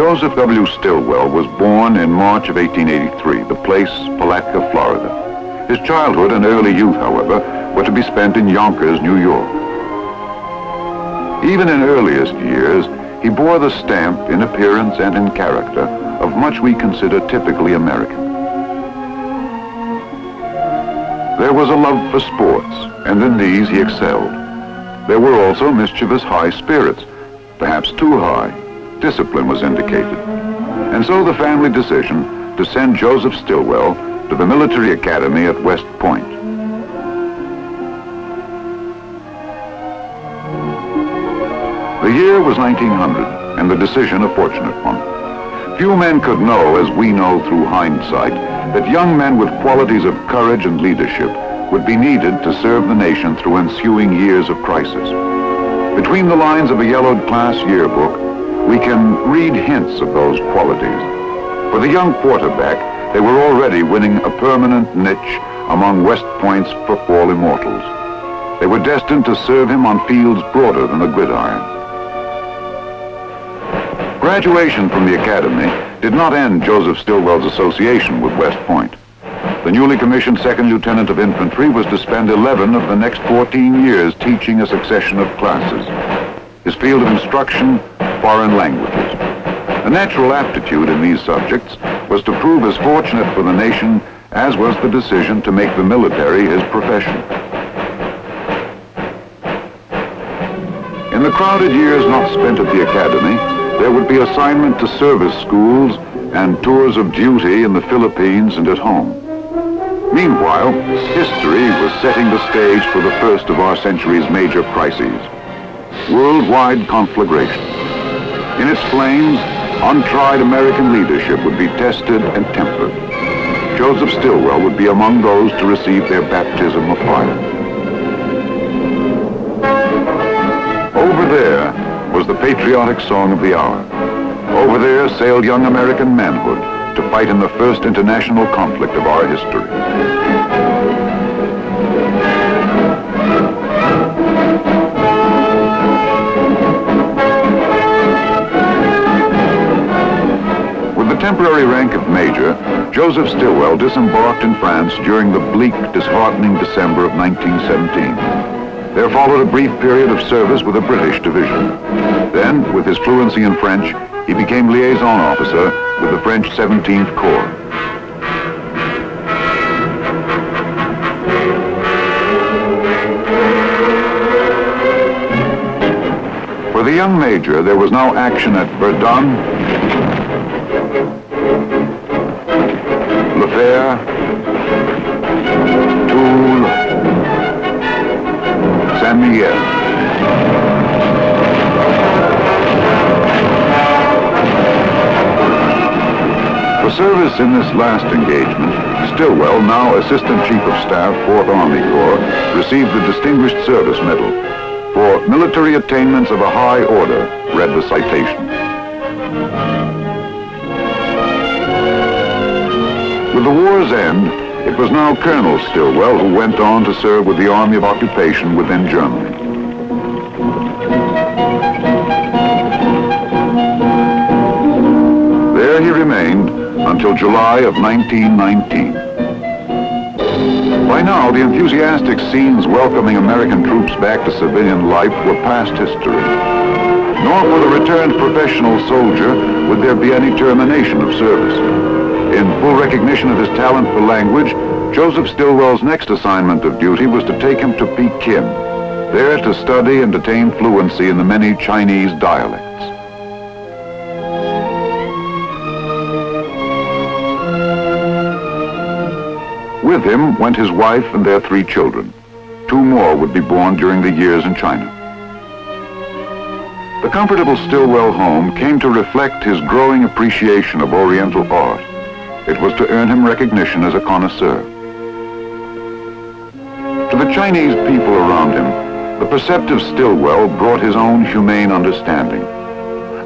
Joseph W. Stilwell was born in March of 1883, the place Palatka, Florida. His childhood and early youth, however, were to be spent in Yonkers, New York. Even in earliest years, he bore the stamp in appearance and in character of much we consider typically American. There was a love for sports, and in these he excelled. There were also mischievous high spirits, perhaps too high. Discipline was indicated. And so the family decision to send Joseph Stilwell to the military academy at West Point. The year was 1900, and the decision a fortunate one. Few men could know, as we know through hindsight, that young men with qualities of courage and leadership would be needed to serve the nation through ensuing years of crisis. Between the lines of a yellowed class yearbook, we can read hints of those qualities. For the young quarterback, they were already winning a permanent niche among West Point's football immortals. They were destined to serve him on fields broader than the gridiron. Graduation from the academy did not end Joseph Stilwell's association with West Point. The newly commissioned second lieutenant of infantry was to spend 11 of the next 14 years teaching a succession of classes. His field of instruction, foreign languages. A natural aptitude in these subjects was to prove as fortunate for the nation as was the decision to make the military his profession. In the crowded years not spent at the academy, there would be assignment to service schools and tours of duty in the Philippines and at home. Meanwhile, history was setting the stage for the first of our century's major crises, worldwide conflagration. In its flames, untried American leadership would be tested and tempered. Joseph Stilwell would be among those to receive their baptism of fire. Over there was the patriotic song of the hour. Over there sailed young American manhood to fight in the first international conflict of our history. With the temporary rank of major, Joseph Stilwell disembarked in France during the bleak, disheartening December of 1917. There followed a brief period of service with a British division. Then, with his fluency in French, he became liaison officer with the French 17th Corps. For the young major, there was now action at Verdun, Le Fère, Toul, San Miguel. For service in this last engagement, Stilwell, now Assistant Chief of Staff, 4th Army Corps, received the Distinguished Service Medal. For military attainments of a high order, read the citation. With the war's end, it was now Colonel Stilwell who went on to serve with the Army of Occupation within Germany. There he remained until July of 1919. By now, the enthusiastic scenes welcoming American troops back to civilian life were past history. Nor for the returned professional soldier would there be any termination of service. In full recognition of his talent for language, Joseph Stilwell's next assignment of duty was to take him to Peking, there to study and attain fluency in the many Chinese dialects. With him went his wife and their 3 children. 2 more would be born during the years in China. The comfortable Stilwell home came to reflect his growing appreciation of Oriental art. It was to earn him recognition as a connoisseur. To the Chinese people around him, the perceptive Stilwell brought his own humane understanding.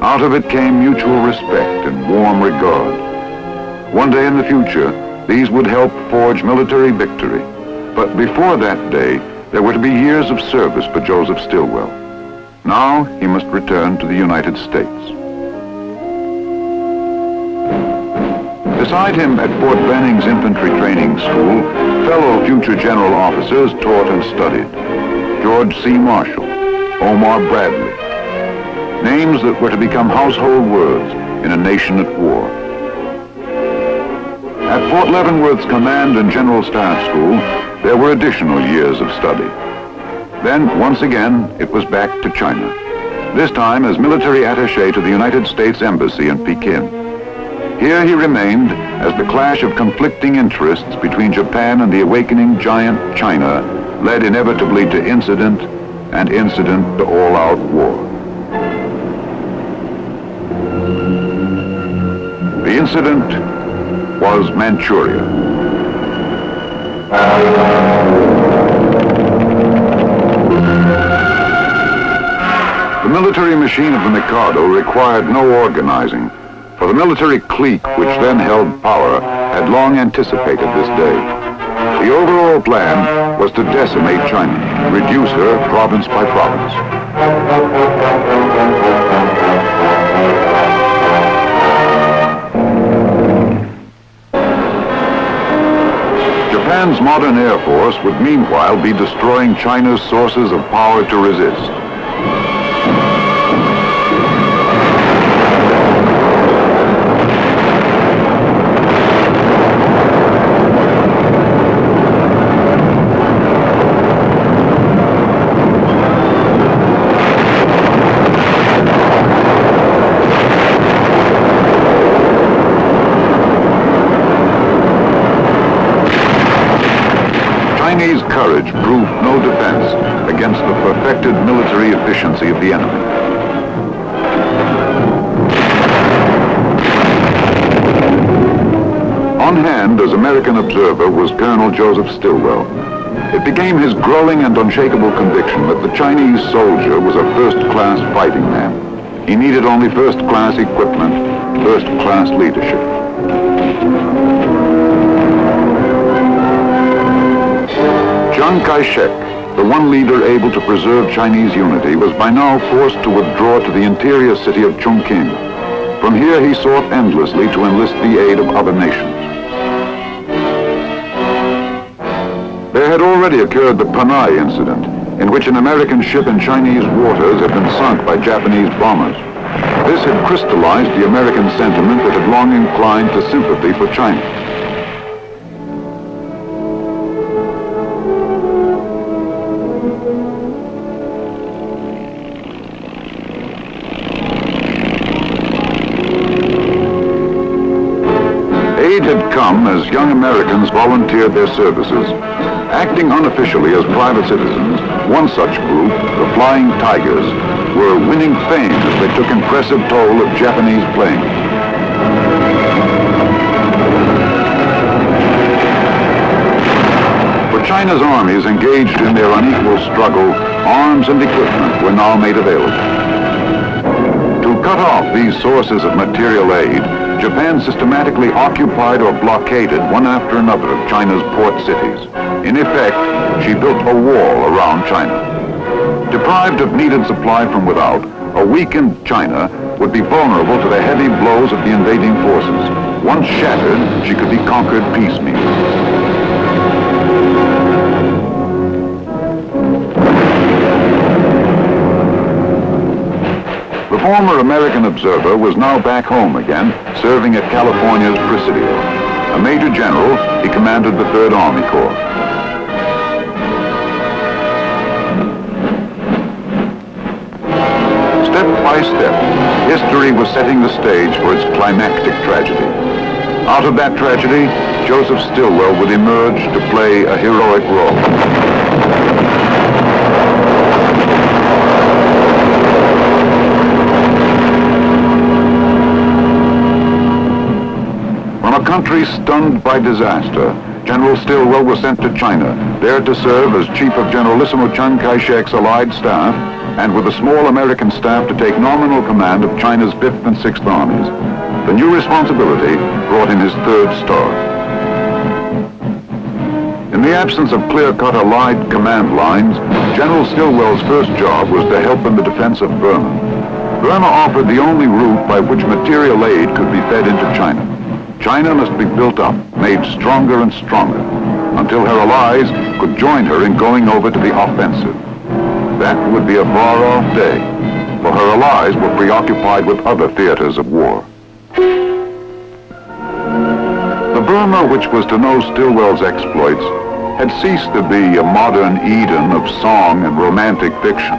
Out of it came mutual respect and warm regard. One day in the future, these would help forge military victory. But before that day, there were to be years of service for Joseph Stilwell. Now he must return to the United States. Beside him at Fort Benning's Infantry Training School, fellow future general officers taught and studied. George C. Marshall, Omar Bradley. Names that were to become household words in a nation at war. At Fort Leavenworth's Command and General Staff School, there were additional years of study. Then, once again, it was back to China. This time as military attaché to the United States Embassy in Peking. Here he remained as the clash of conflicting interests between Japan and the awakening giant China led inevitably to incident, and incident to all-out war. The incident was Manchuria. The military machine of the Mikado required no organizing, for the military clique which then held power had long anticipated this day. The overall plan was to decimate China, reduce her province by province. Japan's modern air force would meanwhile be destroying China's sources of power to resist. Chinese courage proved no defense against the perfected military efficiency of the enemy. On hand as American observer was Colonel Joseph Stilwell. It became his growing and unshakable conviction that the Chinese soldier was a first-class fighting man. He needed only first-class equipment, first-class leadership. Chiang Kai-shek, the one leader able to preserve Chinese unity, was by now forced to withdraw to the interior city of Chongqing. From here he sought endlessly to enlist the aid of other nations. There had already occurred the Panay incident, in which an American ship in Chinese waters had been sunk by Japanese bombers. This had crystallized the American sentiment that had long inclined to sympathy for China. Aid had come as young Americans volunteered their services. Acting unofficially as private citizens, one such group, the Flying Tigers, were winning fame as they took impressive toll of Japanese planes. For China's armies engaged in their unequal struggle, arms and equipment were now made available. To cut off these sources of material aid, Japan systematically occupied or blockaded one after another of China's port cities. In effect, she built a wall around China. Deprived of needed supply from without, a weakened China would be vulnerable to the heavy blows of the invading forces. Once shattered, she could be conquered piecemeal. The former American observer was now back home again, serving at California's Presidio. A major general, he commanded the 3rd Army Corps. Step by step, history was setting the stage for its climactic tragedy. Out of that tragedy, Joseph Stilwell would emerge to play a heroic role. From a country stunned by disaster, General Stilwell was sent to China, there to serve as Chief of Generalissimo Chiang Kai-shek's allied staff, and with a small American staff to take nominal command of China's 5th and 6th Armies. The new responsibility brought him his 3rd star. In the absence of clear-cut allied command lines, General Stilwell's first job was to help in the defense of Burma. Burma offered the only route by which material aid could be fed into China. China must be built up, made stronger and stronger, until her allies could join her in going over to the offensive. That would be a far-off day, for her allies were preoccupied with other theaters of war. The Burma which was to know Stilwell's exploits had ceased to be a modern Eden of song and romantic fiction.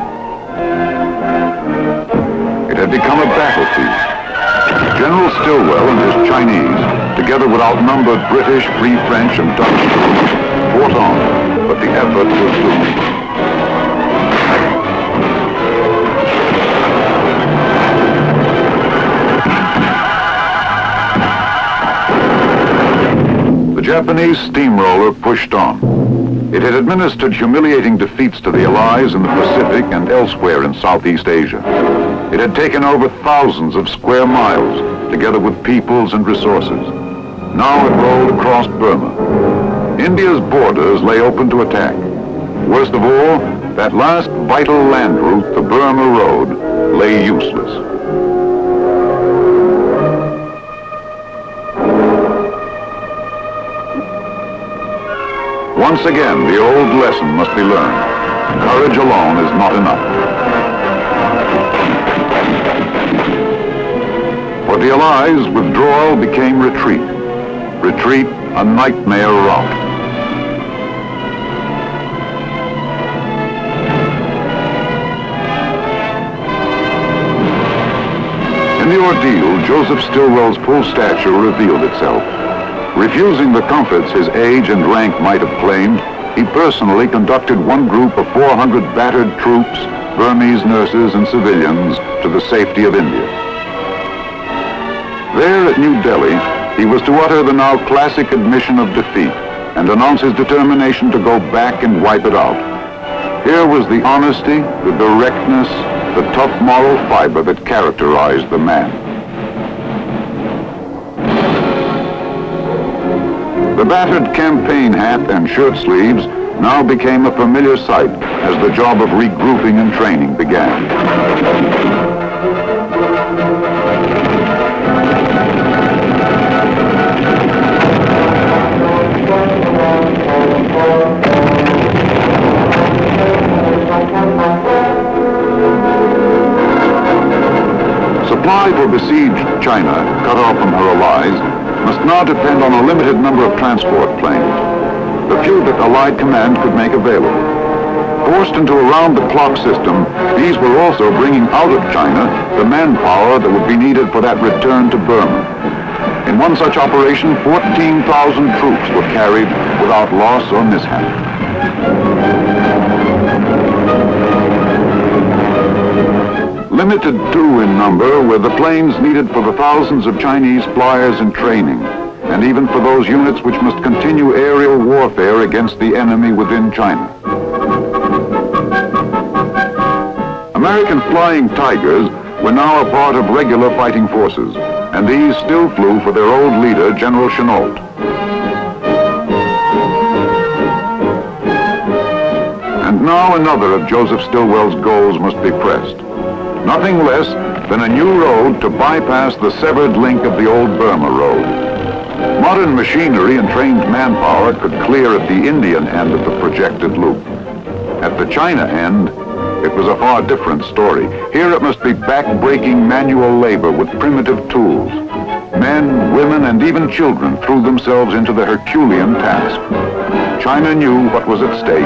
It had become a battlefield. General Stilwell and his Chinese, together with outnumbered British, Free French, and Dutch troops, fought on, but the effort was doomed. The Japanese steamroller pushed on. It had administered humiliating defeats to the Allies in the Pacific and elsewhere in Southeast Asia. It had taken over thousands of square miles, together with peoples and resources. Now it rolled across Burma. India's borders lay open to attack. Worst of all, that last vital land route, the Burma Road, lay useless. Once again, the old lesson must be learned. Courage alone is not enough. For the Allies, withdrawal became retreat. Retreat, a nightmare route. In the ordeal, Joseph Stilwell's full stature revealed itself. Refusing the comforts his age and rank might have claimed, he personally conducted one group of 400 battered troops, Burmese nurses and civilians, to the safety of India. There at New Delhi, he was to utter the now classic admission of defeat and announce his determination to go back and wipe it out. Here was the honesty, the directness, the tough moral fiber that characterized the man. The battered campaign hat and shirt sleeves now became a familiar sight as the job of regrouping and training began. Supply for besieged China, cut off from her allies, must now depend on a limited number of transport planes, the few that Allied command could make available. Forced into a round-the-clock system, these were also bringing out of China the manpower that would be needed for that return to Burma. In one such operation, 14,000 troops were carried without loss or mishap. Limited too in number were the planes needed for the thousands of Chinese flyers in training, and even for those units which must continue aerial warfare against the enemy within China. American Flying Tigers were now a part of regular fighting forces, and these still flew for their old leader, General Chennault. And now another of Joseph Stilwell's goals must be pressed. Nothing less than a new road to bypass the severed link of the old Burma Road. Modern machinery and trained manpower could clear at the Indian end of the projected loop. At the China end, it was a far different story. Here it must be back-breaking manual labor with primitive tools. Men, women, and even children threw themselves into the Herculean task. China knew what was at stake,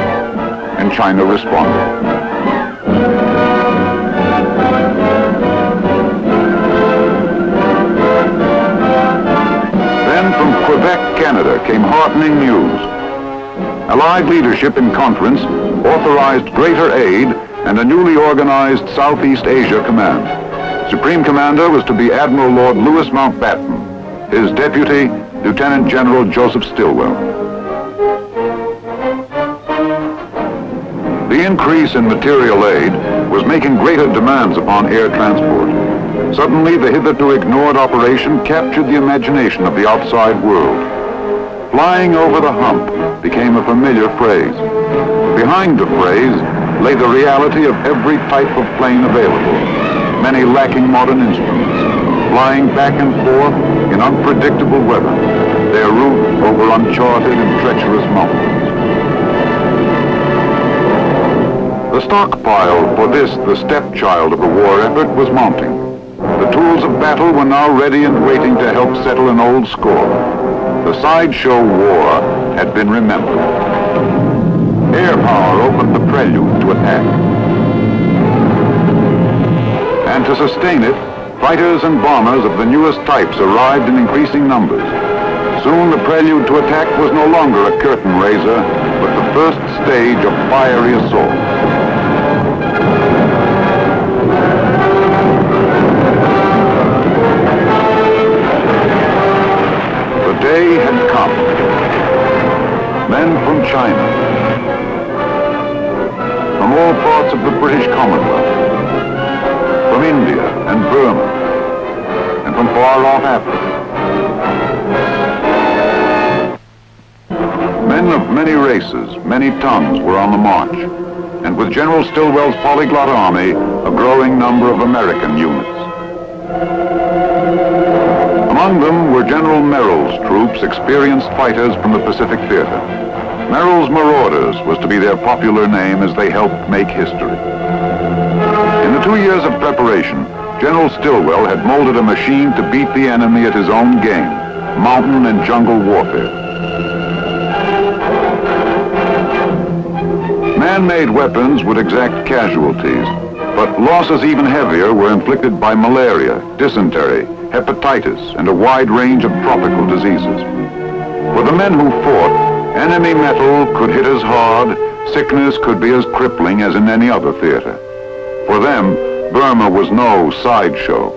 and China responded. From Quebec, Canada, came heartening news. Allied leadership in conference authorized greater aid and a newly organized Southeast Asia Command. Supreme Commander was to be Admiral Lord Louis Mountbatten, his deputy, Lieutenant General Joseph Stilwell. The increase in material aid was making greater demands upon air transport. Suddenly, the hitherto ignored operation captured the imagination of the outside world. Flying over the hump became a familiar phrase. Behind the phrase lay the reality of every type of plane available, many lacking modern instruments. flying back and forth in unpredictable weather, their route over uncharted and treacherous mountains. The stockpile for this, the stepchild of the war effort, was mounting. The tools of battle were now ready and waiting to help settle an old score. The sideshow war had been remembered. Air power opened the prelude to attack. And to sustain it, fighters and bombers of the newest types arrived in increasing numbers. Soon the prelude to attack was no longer a curtain raiser, but the first stage of fiery assault. The day had come. Men from China, from all parts of the British Commonwealth, from India and Burma, and from far-off Africa. Men of many races, many tongues were on the march, and with General Stilwell's polyglot army, a growing number of American units. Among them were General Merrill's troops, experienced fighters from the Pacific Theater. Merrill's Marauders was to be their popular name as they helped make history. In the 2 years of preparation, General Stilwell had molded a machine to beat the enemy at his own game, mountain and jungle warfare. Man-made weapons would exact casualties, but losses even heavier were inflicted by malaria, dysentery, hepatitis, and a wide range of tropical diseases. For the men who fought, enemy metal could hit as hard, sickness could be as crippling as in any other theater. For them, Burma was no sideshow.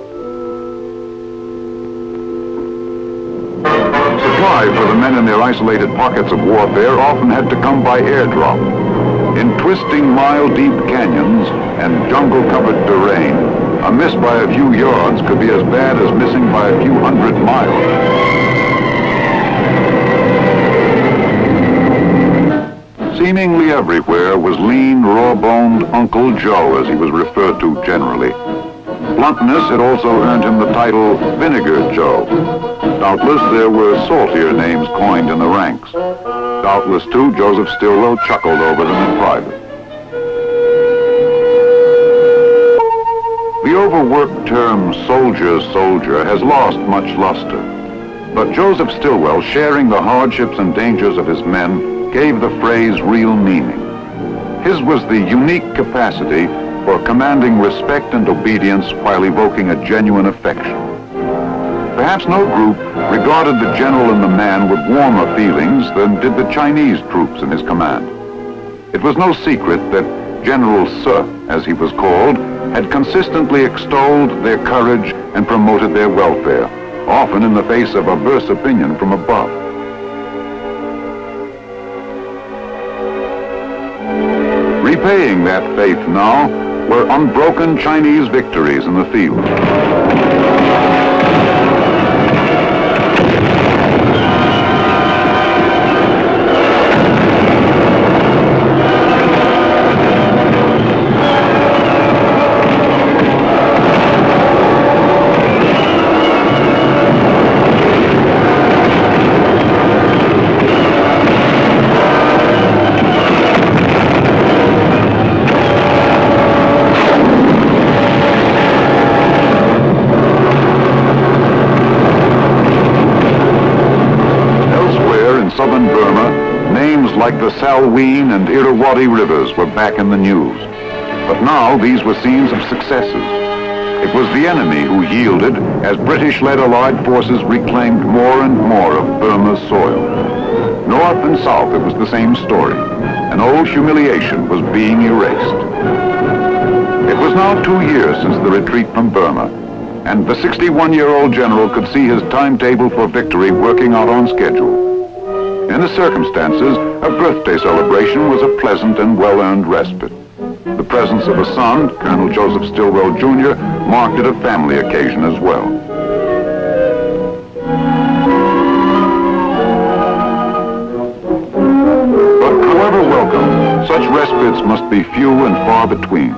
Supply for the men in their isolated pockets of warfare often had to come by airdrop. In twisting mile-deep canyons and jungle-covered terrain, a miss by a few yards could be as bad as missing by a few hundred miles. Seemingly everywhere was lean, raw-boned Uncle Joe, as he was referred to generally. Bluntness had also earned him the title Vinegar Joe. Doubtless there were saltier names coined in the ranks. Doubtless, too, Joseph Stilwell chuckled over them in private. The overworked term soldier has lost much luster. But Joseph Stilwell, sharing the hardships and dangers of his men, gave the phrase real meaning. His was the unique capacity for commanding respect and obedience while evoking a genuine affection. Perhaps no group regarded the general and the man with warmer feelings than did the Chinese troops in his command. It was no secret that General Se, as he was called, had consistently extolled their courage and promoted their welfare, often in the face of adverse opinion from above. Repaying that faith now were unbroken Chinese victories in the field. Southern Burma, names like the Salween and Irrawaddy rivers were back in the news. But now these were scenes of successes. It was the enemy who yielded as British-led Allied forces reclaimed more and more of Burma's soil. North and south it was the same story. An old humiliation was being erased. It was now 2 years since the retreat from Burma, and the 61-year-old general could see his timetable for victory working out on schedule. In the circumstances, a birthday celebration was a pleasant and well-earned respite. The presence of a son, Colonel Joseph Stilwell, Jr., marked it a family occasion as well. But however welcome, such respites must be few and far between.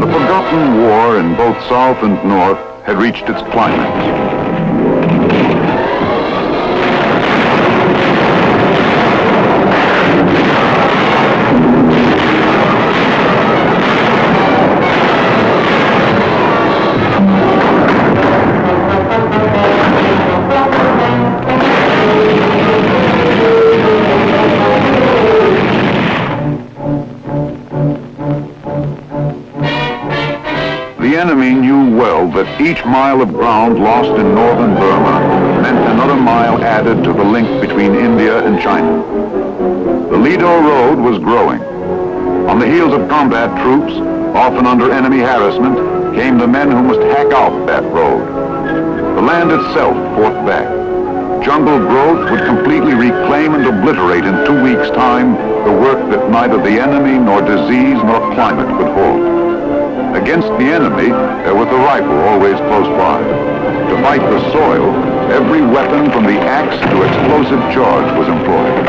The forgotten uncertain war in both South and North had reached its climax. The enemy knew well that each mile of ground lost in northern Burma meant another mile added to the link between India and China. The Lido Road was growing. On the heels of combat troops, often under enemy harassment, came the men who must hack out that road. The land itself fought back. Jungle growth would completely reclaim and obliterate in 2 weeks' time the work that neither the enemy nor disease nor climate could hold. Against the enemy, there was the rifle always close by. To fight the soil, every weapon from the axe to explosive charge was employed.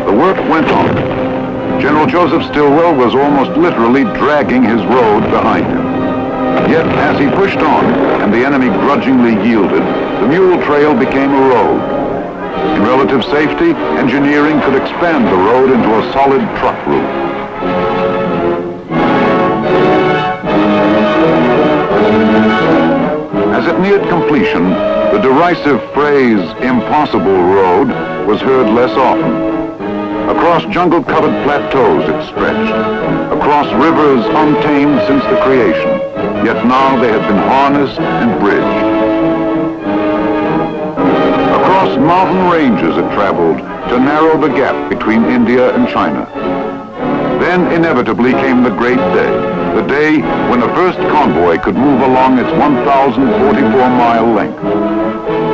The work went on. General Joseph Stilwell was almost literally dragging his road behind him. Yet, as he pushed on and the enemy grudgingly yielded, the mule trail became a road. In relative safety, engineering could expand the road into a solid truck route. As it neared completion, the derisive phrase, "impossible road," was heard less often. Across jungle-covered plateaus it stretched, across rivers untamed since the creation, yet now they had been harnessed and bridged. Across mountain ranges it traveled to narrow the gap between India and China. Then inevitably came the great day, the day when the first convoy could move along its 1,044-mile length.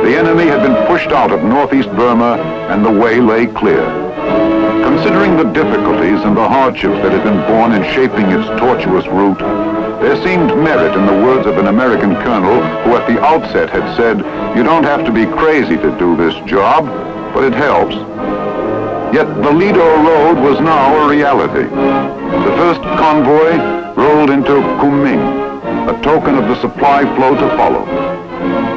The enemy had been pushed out of northeast Burma and the way lay clear. Considering the difficulties and the hardships that had been borne in shaping its tortuous route, there seemed merit in the words of an American colonel who at the outset had said, "You don't have to be crazy to do this job, but it helps." Yet the Lido Road was now a reality. The first convoy rolled into Kunming, a token of the supply flow to follow.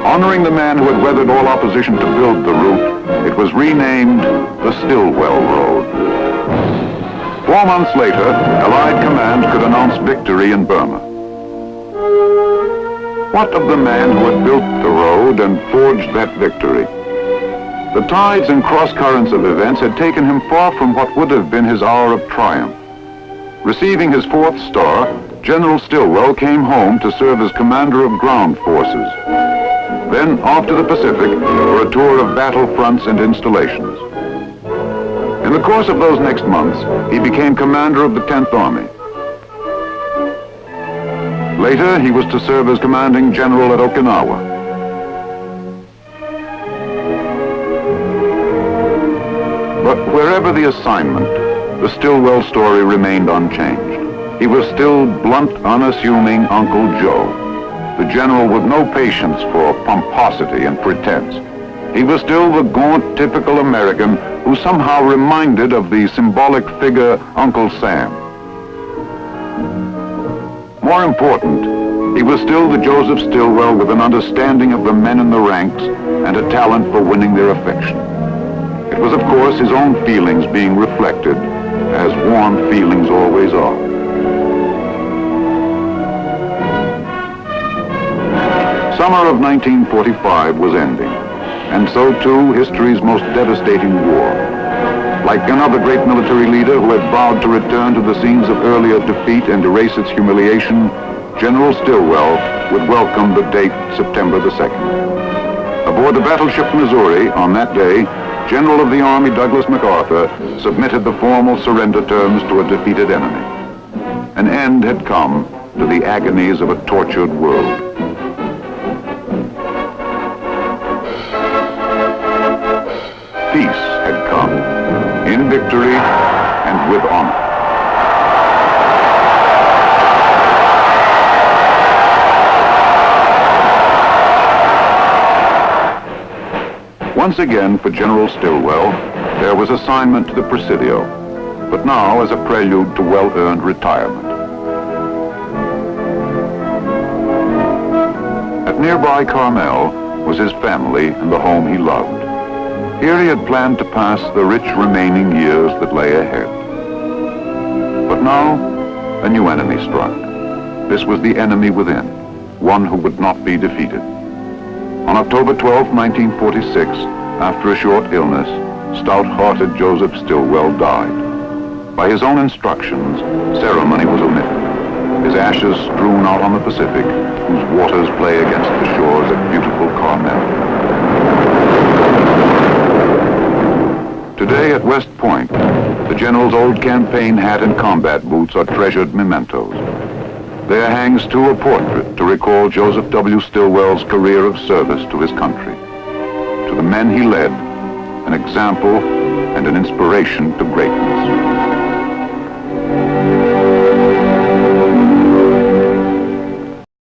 Honoring the man who had weathered all opposition to build the route, it was renamed the Stilwell Road. 4 months later, Allied command could announce victory in Burma. What of the man who had built the road and forged that victory? The tides and cross-currents of events had taken him far from what would have been his hour of triumph. Receiving his 4th star, General Stilwell came home to serve as commander of ground forces. Then off to the Pacific for a tour of battle fronts and installations. In the course of those next months, he became commander of the 10th Army. Later, he was to serve as commanding general at Okinawa. But wherever the assignment, the Stilwell story remained unchanged. He was still blunt, unassuming Uncle Joe, the general with no patience for pomposity and pretense. He was still the gaunt, typical American who somehow reminded of the symbolic figure Uncle Sam. More important, he was still the Joseph Stilwell with an understanding of the men in the ranks and a talent for winning their affection. It was, of course, his own feelings being reflected, as warm feelings always are. Summer of 1945 was ending, and so too history's most devastating war. Like another great military leader who had vowed to return to the scenes of earlier defeat and erase its humiliation, General Stilwell would welcome the date September the 2nd. Aboard the battleship Missouri on that day, General of the Army Douglas MacArthur submitted the formal surrender terms to a defeated enemy. An end had come to the agonies of a tortured world. Peace had come, in victory and with honor. Once again, for General Stilwell, there was assignment to the Presidio. but now as a prelude to well-earned retirement. At nearby Carmel was his family and the home he loved. Here he had planned to pass the rich remaining years that lay ahead. But now, a new enemy struck. This was the enemy within, one who would not be defeated. On October 12, 1946, after a short illness, stout-hearted Joseph Stilwell died. By his own instructions, ceremony was omitted. His ashes strewn out on the Pacific, whose waters play against the shores of beautiful Carmel. Today at West Point, the General's old campaign hat and combat boots are treasured mementos. There hangs, too, a portrait to recall Joseph W. Stilwell's career of service to his country. To the men he led, an example and an inspiration to greatness.